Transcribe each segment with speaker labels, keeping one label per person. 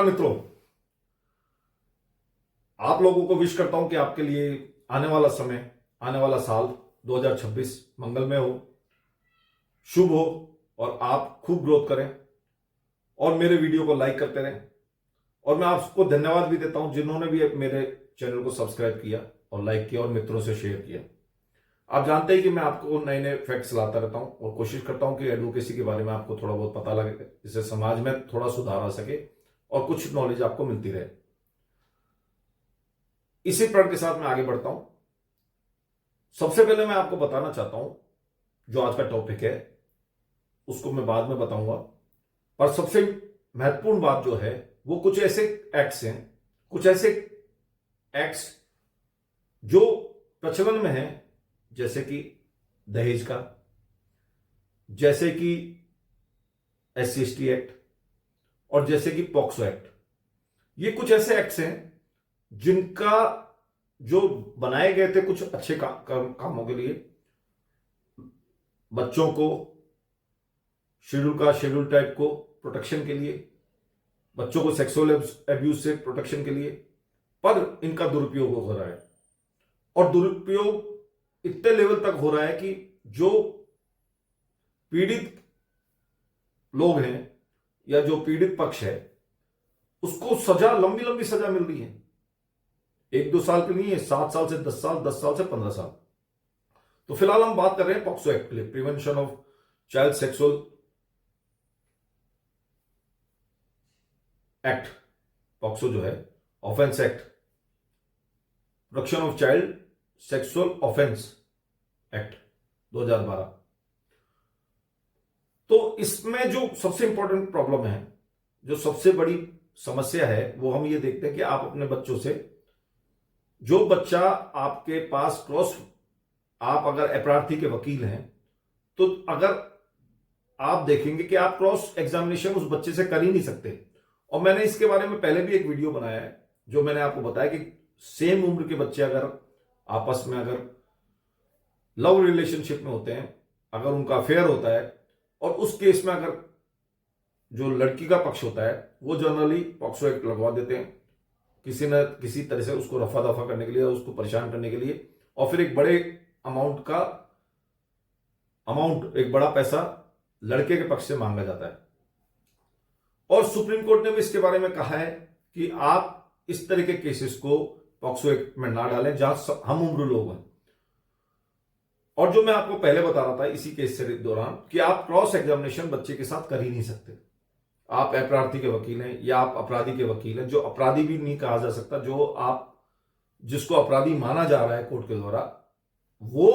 Speaker 1: नमस्कार मित्रों, आप लोगों को विश करता हूं कि आपके लिए आने वाला समय, आने वाला साल 2026 मंगलमय हो, शुभ हो और आप खूब ग्रोथ करें और मेरे वीडियो को लाइक करते रहें। और मैं आपको धन्यवाद भी देता हूं जिन्होंने भी मेरे चैनल को सब्सक्राइब किया और लाइक किया और मित्रों से शेयर किया। आप जानते हैं कि मैं आपको नए नए फैक्ट्स लाता रहता हूं और कोशिश करता हूं कि एडवोकेसी के बारे में आपको थोड़ा बहुत पता लगे, जिससे समाज में थोड़ा सुधार आ सके और कुछ नॉलेज आपको मिलती रहे। इसी प्रण के साथ मैं आगे बढ़ता हूं। सबसे पहले मैं आपको बताना चाहता हूं, जो आज का टॉपिक है उसको मैं बाद में बताऊंगा, पर सबसे महत्वपूर्ण बात जो है वो कुछ ऐसे एक्ट्स हैं, कुछ ऐसे एक्ट्स जो प्रचलन में हैं, जैसे कि दहेज का, जैसे कि SC/ST एक्ट और जैसे कि पॉक्सो एक्ट। ये कुछ ऐसे एक्ट्स हैं जिनका जो बनाए गए थे कुछ अच्छे कामों के लिए, बच्चों को, शेड्यूल टाइप को प्रोटेक्शन के लिए, बच्चों को सेक्सुअल एब्यूज से प्रोटेक्शन के लिए, पर इनका दुरुपयोग हो रहा है। और दुरुपयोग इतने लेवल तक हो रहा है कि जो पीड़ित लोग हैं या जो पीड़ित पक्ष है उसको सजा, लंबी लंबी सजा मिल रही है। 1-2 साल की नहीं है, 7 साल से 10 साल, 10 साल से 15 साल। तो फिलहाल हम बात कर रहे हैं पॉक्सो एक्ट के लिए, prevention of child sexual act. POCSO जो है offence act, protection of child sexual offence act 2012। तो इसमें जो सबसे इंपॉर्टेंट प्रॉब्लम है, जो सबसे बड़ी समस्या है, वो हम ये देखते हैं कि आप अपने बच्चों से, जो बच्चा आपके पास क्रॉस, आप अगर अपराधी के वकील हैं तो अगर आप देखेंगे कि आप क्रॉस एग्जामिनेशन उस बच्चे से कर ही नहीं सकते। और मैंने इसके बारे में पहले भी एक वीडियो बनाया है, जो मैंने आपको बताया कि सेम उम्र के बच्चे अगर आपस में अगर लव रिलेशनशिप में होते हैं, अगर उनका अफेयर होता है, और उस केस में अगर जो लड़की का पक्ष होता है वो जनरली पॉक्सो एक्ट लगवा देते हैं, किसी न किसी तरह से उसको रफा दफा करने के लिए, उसको परेशान करने के लिए, और फिर एक बड़े एक बड़ा पैसा लड़के के पक्ष से मांगा जाता है। और सुप्रीम कोर्ट ने भी इसके बारे में कहा है कि आप इस तरह के केसेस को पॉक्सो एक्ट में ना डालें जहां हम उम्र लोग हैं। और जो मैं आपको पहले बता रहा था इसी केस से दौरान, कि आप क्रॉस एग्जामिनेशन बच्चे के साथ कर ही नहीं सकते। आप अपराधी के वकील हैं या आप अपराधी के वकील हैं, जो अपराधी भी नहीं कहा जा सकता, जो आप जिसको अपराधी माना जा रहा है कोर्ट के द्वारा, वो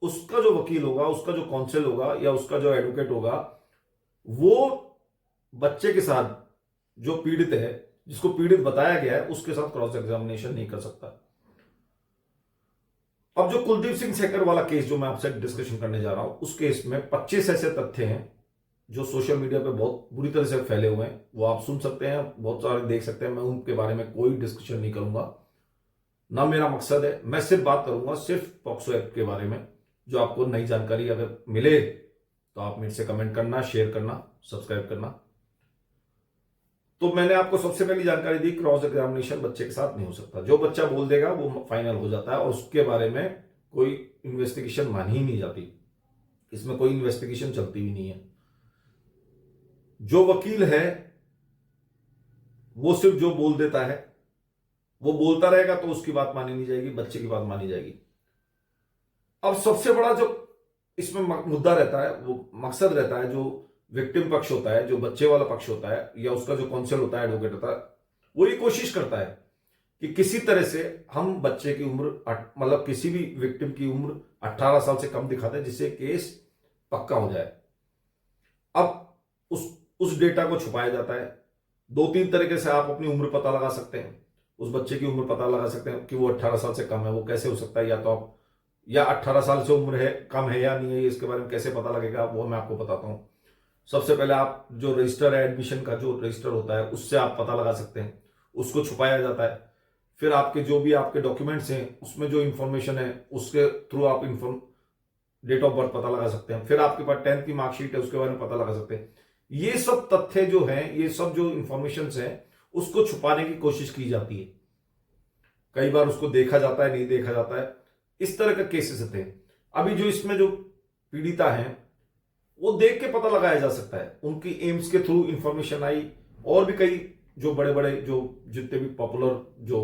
Speaker 1: उसका जो वकील होगा, उसका जो काउंसिल होगा या उसका जो एडवोकेट होगा, वो बच्चे के साथ, जो पीड़ित है, जिसको पीड़ित बताया गया है, उसके साथ क्रॉस एग्जामिनेशन नहीं कर सकता। अब जो कुलदीप सिंह सेंगर वाला केस जो मैं आपसे डिस्कशन करने जा रहा हूं, उस केस में 25 ऐसे तथ्य हैं जो सोशल मीडिया पे बहुत बुरी तरह से फैले हुए हैं। वो आप सुन सकते हैं, बहुत सारे देख सकते हैं। मैं उनके बारे में कोई डिस्कशन नहीं करूंगा, ना मेरा मकसद है। मैं सिर्फ बात करूंगा सिर्फ पॉक्सो एक्ट के बारे में। जो आपको नई जानकारी अगर मिले तो आप मेरे से कमेंट करना, शेयर करना, सब्सक्राइब करना। तो मैंने आपको सबसे पहली जानकारी दी, क्रॉस एग्जामिनेशन बच्चे के साथ नहीं हो सकता। जो बच्चा बोल देगा वो फाइनल हो जाता है और उसके बारे में कोई इन्वेस्टिगेशन मानी ही नहीं जाती। इसमें कोई इन्वेस्टिगेशन चलती भी नहीं है। जो वकील है वो सिर्फ जो बोल देता है वो बोलता रहेगा, तो उसकी बात मानी नहीं जाएगी, बच्चे की बात मानी जाएगी। अब सबसे बड़ा जो इसमें मुद्दा रहता है, वो मकसद रहता है, जो विक्टिम पक्ष होता है, जो बच्चे वाला पक्ष होता है, या उसका जो काउंसिल होता है, एडवोकेट होता है, वो ये कोशिश करता है कि किसी तरह से हम बच्चे की उम्र, मतलब किसी भी विक्टिम की उम्र 18 साल से कम दिखा दें, जिससे केस पक्का हो जाए। अब उस डेटा को छुपाया जाता है। 2-3 तरीके से आप अपनी उम्र पता लगा सकते हैं, उस बच्चे की उम्र पता लगा सकते हैं कि वो 18 साल से कम है। वो कैसे हो सकता है? या तो आप, या 18 साल से उम्र है, कम है या नहीं है, इसके बारे में कैसे पता लगेगा, वो मैं आपको बताता हूं। सबसे पहले आप जो रजिस्टर है, एडमिशन का जो रजिस्टर होता है, उससे आप पता लगा सकते हैं। उसको छुपाया जाता है। फिर आपके जो भी आपके डॉक्यूमेंट्स हैं, उसमें जो इंफॉर्मेशन है, उसके थ्रू आप डेट ऑफ बर्थ पता लगा सकते हैं। फिर आपके पास 10th की मार्कशीट है, उसके बारे में पता लगा सकते हैं। ये सब तथ्य जो हैं, ये सब जो इंफॉर्मेशन हैं, उसको छुपाने की कोशिश की जाती है, कई बार उसको देखा जाता है, नहीं देखा जाता है, इस तरह के केसेस थे। अभी जो इसमें जो पीड़िता हैं वो देख के पता लगाया जा सकता है, उनकी एम्स के थ्रू इंफॉर्मेशन आई, और भी कई जो बड़े बड़े जो जितने भी पॉपुलर जो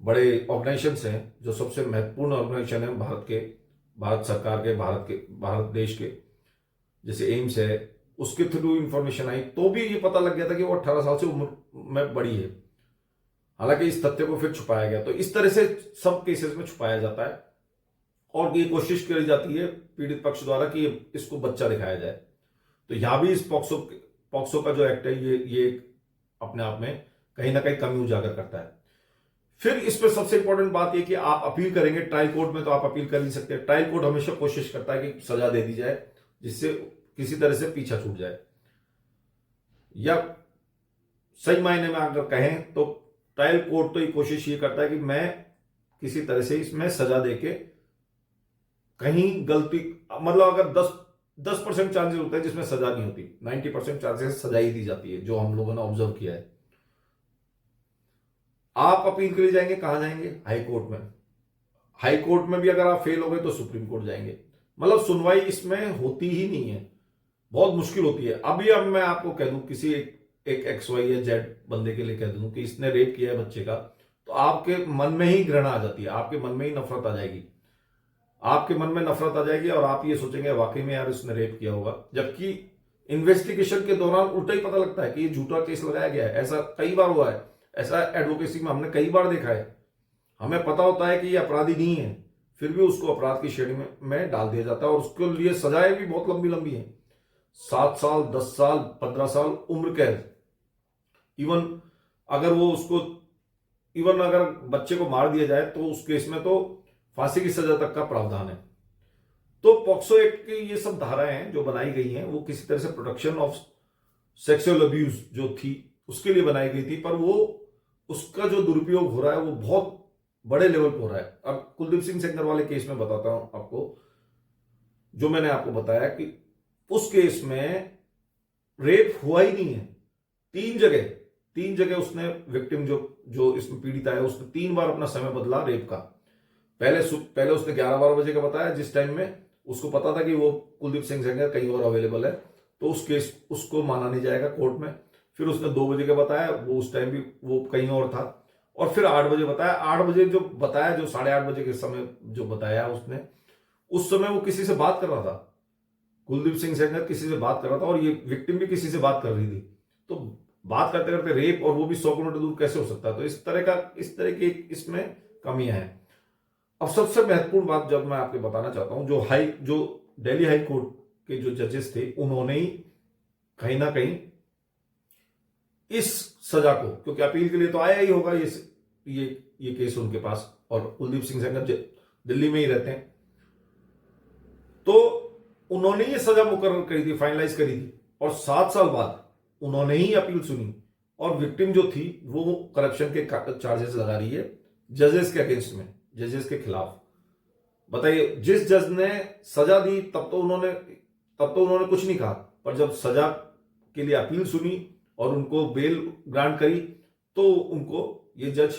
Speaker 1: बड़े ऑर्गेनाइजेशंस हैं, जो सबसे महत्वपूर्ण ऑर्गेनाइजेशन है भारत सरकार के, भारत देश के, जैसे एम्स है, उसके थ्रू इंफॉर्मेशन आई, तो भी ये पता लग गया था कि वो 18 साल से उम्र में बड़ी है। हालांकि इस तथ्य को फिर छुपाया गया। तो इस तरह से सब केसेस में छुपाया जाता है और ये कोशिश करी जाती है पीड़ित पक्ष द्वारा कि इसको बच्चा दिखाया जाए। तो यहां भी इस पॉक्सो का जो एक्ट है ये अपने आप में कहीं ना कहीं कमी उजागर करता है। फिर इस पर सबसे इंपॉर्टेंट बात यह कि आप अपील करेंगे ट्रायल कोर्ट में, तो आप अपील कर नहीं सकते। ट्रायल कोर्ट हमेशा कोशिश करता है कि सजा दे दी जाए जिससे किसी तरह से पीछा छूट जाए, या सही मायने में अगर कहें तो ट्रायल कोर्ट तो ये कोशिश ये करता है कि मैं किसी तरह से इसमें सजा देके कहीं गलती, मतलब अगर 10% चांसेस होते हैं जिसमें सजा नहीं होती, 90% चांसेस सजा ही दी जाती है, जो हम लोगों ने ऑब्जर्व किया है। आप अपील के लिए जाएंगे, कहां जाएंगे? हाई कोर्ट में। हाई कोर्ट में भी अगर आप फेल हो गए तो सुप्रीम कोर्ट जाएंगे। मतलब सुनवाई इसमें होती ही नहीं है, बहुत मुश्किल होती है। अभी अब मैं आपको कह दूं किसी एक XY या Z बंदे के लिए कह दूं कि इसने रेप किया है बच्चे का, तो आपके मन में ही घृणा आ जाती है, आपके मन में ही नफरत आ जाएगी, आपके मन में नफरत आ जाएगी और आप ये सोचेंगे वाकई में यार इसने रेप किया होगा। जबकि इन्वेस्टिगेशन के दौरान उल्टा ही पता लगता है कि ये झूठा केस लगाया गया है। ऐसा कई बार हुआ है, ऐसा एडवोकेसी में हमने कई बार देखा है। हमें पता होता है कि ये अपराधी नहीं है, फिर भी उसको अपराध की श्रेणी में डाल दिया जाता है और उसके लिए सजाएं भी बहुत लंबी लंबी है, 7 साल, 10 साल, 15 साल उम्र कैद। इवन अगर वो उसको इवन अगर बच्चे को मार दिया जाए तो उस केस में तो फांसी की सजा तक का प्रावधान है। तो पॉक्सो एक्ट की ये सब धाराएं जो बनाई गई हैं वो किसी तरह से प्रोटेक्शन ऑफ सेक्सुअल अब्यूज जो थी उसके लिए बनाई गई थी, पर वो उसका जो दुरुपयोग हो रहा है वो बहुत बड़े लेवल पर हो रहा है। अब कुलदीप सिंह सेंगर वाले केस में बताता हूं आपको, जो मैंने आपको बताया कि उस केस में रेप हुआ ही नहीं है। 3 जगह उसने विक्टिम जो इसमें पीड़िता है उसने 3 बार अपना समय बदला रेप का। पहले उसने 11-12 बजे का बताया, जिस टाइम में उसको पता था कि वो कुलदीप सिंह सेंगर कहीं और अवेलेबल है, तो उस केस उसको माना नहीं जाएगा कोर्ट में। फिर उसने 2 बजे का बताया, वो उस टाइम भी वो कहीं और था। और फिर 8 बजे बताया। 8 बजे जो बताया, जो 8:30 बजे के समय जो बताया उसने, उस समय वो किसी से बात कर रहा था, कुलदीप सिंह सेंगर किसी से बात कर रहा था और ये विक्टिम भी किसी से बात कर रही थी। तो बात करते करते रेप, और वो भी 100 किलोमीटर दूर कैसे हो सकता है? तो इस तरह की इसमें कमियां हैं। अब सबसे महत्वपूर्ण बात जब मैं आपको बताना चाहता हूं, जो दिल्ली हाई कोर्ट के जो जजेस थे उन्होंने ही कहीं ना कहीं इस सजा को, क्योंकि अपील के लिए तो आया ही होगा ये केस उनके पास, और कुलदीप सिंह सेंगर दिल्ली में ही रहते हैं, तो उन्होंने ये सजा मुकर्रर करी थी, फाइनलाइज करी थी, और 7 साल बाद उन्होंने ही अपील सुनी। और विक्टिम जो थी वो करप्शन के चार्जेस लगा रही है जजेस के अगेंस्ट में, जजेस के खिलाफ। बताइए, जिस जज ने सजा दी तब तो उन्होंने कुछ नहीं कहा, पर जब सजा के लिए अपील सुनी और उनको बेल ग्रांट करी तो उनको ये जज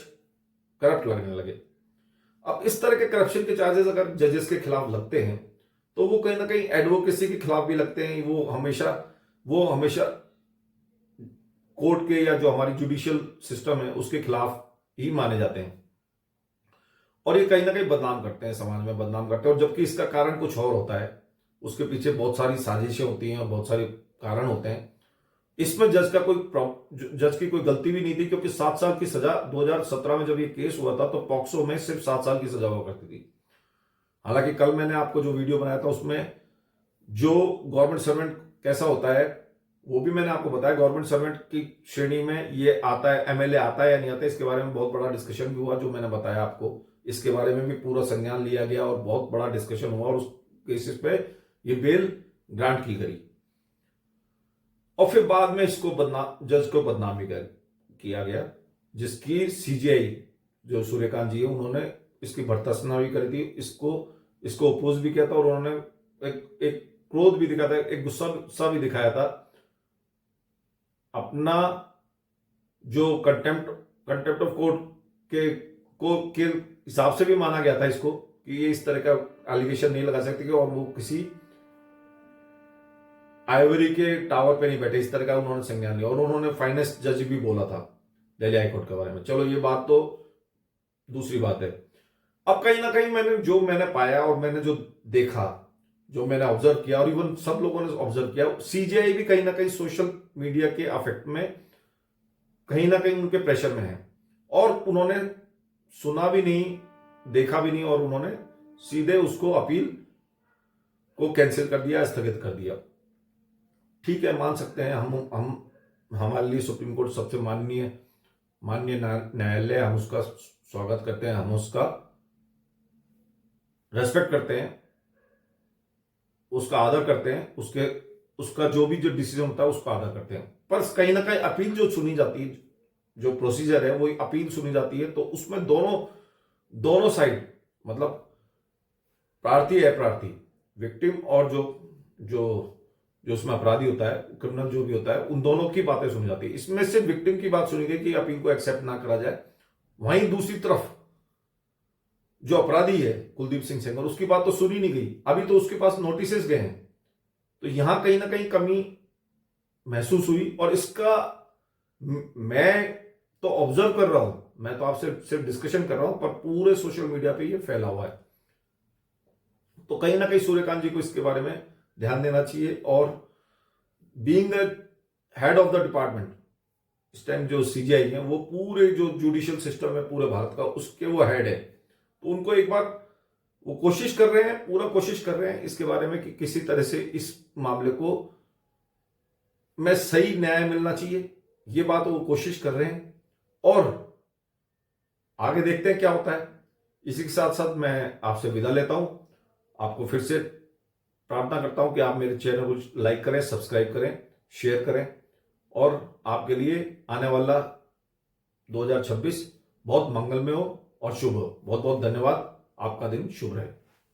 Speaker 1: करप्ट लगने लगे। अब इस तरह के करप्शन के चार्जेस अगर जजेस के खिलाफ लगते हैं तो वो कहीं ना कहीं एडवोकेसी के खिलाफ भी लगते हैं। वो हमेशा कोर्ट के या जो हमारी जुडिशियल सिस्टम है उसके खिलाफ ही माने जाते हैं, और ये कहीं ना कहीं बदनाम करते हैं, समाज में बदनाम करते हैं। और जबकि इसका कारण कुछ और होता है, उसके पीछे बहुत सारी साजिशें होती हैं और बहुत सारे कारण होते हैं। इसमें जज की कोई गलती भी नहीं थी, क्योंकि 7 साल की सजा 2017 में जब ये केस हुआ था तो पॉक्सो में सिर्फ 7 साल की सजा हुआ करती थी। हालांकि कल मैंने आपको जो वीडियो बनाया था उसमें जो गवर्नमेंट सर्वेंट कैसा होता है वो भी मैंने आपको बताया। गवर्नमेंट सर्वेंट की श्रेणी में ये आता है, MLA आता है या नहीं आता है, इसके बारे में बहुत बड़ा डिस्कशन भी हुआ, जो मैंने बताया आपको। इसके बारे में भी पूरा संज्ञान लिया गया और बहुत बड़ा डिस्कशन हुआ, और उस केसेस पे ये बेल ग्रांट की गई। और फिर बाद में जज को बदनाम भी किया गया, जिसकी CJI जो सूर्यकांत जी है उन्होंने इसकी भर्त्सना भी करी थी, इसको अपोज भी किया था, और उन्होंने एक क्रोध भी दिखाया था, एक गुस्सा भी दिखाया था। अपना जो कंटेम्प्ट ऑफ कोर्ट के हिसाब से भी माना गया था इसको कि ये इस तरह का एलिगेशन नहीं लगा सकते कि और वो किसी आइवरी के टावर पे नहीं बैठे, इस तरह का उन्होंने संज्ञान लिया। और उन्होंने फाइनेस्ट जज भी बोला था दिल्ली हाईकोर्ट के बारे में। चलो ये बात तो दूसरी बात है। अब कहीं ना कहीं मैंने पाया और मैंने जो देखा, जो मैंने ऑब्जर्व किया, और इवन सब लोगों ने ऑब्जर्व किया, सीजेआई भी कहीं ना कहीं सोशल मीडिया के अफेक्ट में, कहीं ना कहीं उनके प्रेशर में है। और उन्होंने सुना भी नहीं, देखा भी नहीं, और उन्होंने सीधे उसको अपील को कैंसिल कर दिया, स्थगित कर दिया। ठीक है, मान सकते हैं, हम हमारे लिए सुप्रीम कोर्ट सबसे माननीय न्यायालय, हम उसका स्वागत करते हैं, हम उसका रेस्पेक्ट करते हैं, उसका आदर करते हैं, उसका जो डिसीजन होता है उसका आदर करते हैं। पर कहीं ना कहीं अपील जो सुनी जाती है, जो प्रोसीजर है वो अपील सुनी जाती है, तो उसमें दोनों साइड, मतलब प्रार्थी अप्रार्थी, विक्टिम और जो उसमें अपराधी होता है, क्रिमिनल जो भी होता है, उन दोनों की बातें सुनी जाती है। इसमें से विक्टिम की बात सुनी गई कि अपील को एक्सेप्ट ना करा जाए। वहीं दूसरी तरफ जो अपराधी है कुलदीप सिंह सेंगर, उसकी बात तो सुनी नहीं गई। अभी तो उसके पास नोटिसेस गए हैं। तो यहां कहीं ना कहीं कमी महसूस हुई, और इसका मैं तो ऑब्जर्व कर रहा हूं, मैं तो आपसे सिर्फ डिस्कशन कर रहा हूं, पर पूरे सोशल मीडिया पे ये फैला हुआ है। तो कहीं ना कहीं सूर्यकांत जी को इसके बारे में ध्यान देना चाहिए। और being the head of the department, इस टाइम जो सीजीआई है, वो पूरे जो जुडिशियल सिस्टम है पूरे भारत का, उसके वो हेड है। तो उनको एक बार वो कोशिश कर रहे हैं, पूरा कोशिश कर रहे हैं इसके बारे में कि किसी तरह से इस मामले को में सही न्याय मिलना चाहिए, ये बात वो कोशिश कर रहे हैं। और आगे देखते हैं क्या होता है। इसी के साथ साथ मैं आपसे विदा लेता हूं। आपको फिर से प्रार्थना करता हूं कि आप मेरे चैनल को लाइक करें, सब्सक्राइब करें, शेयर करें, और आपके लिए आने वाला 2026 बहुत मंगलमय हो और शुभ हो। बहुत बहुत धन्यवाद। आपका दिन शुभ रहे।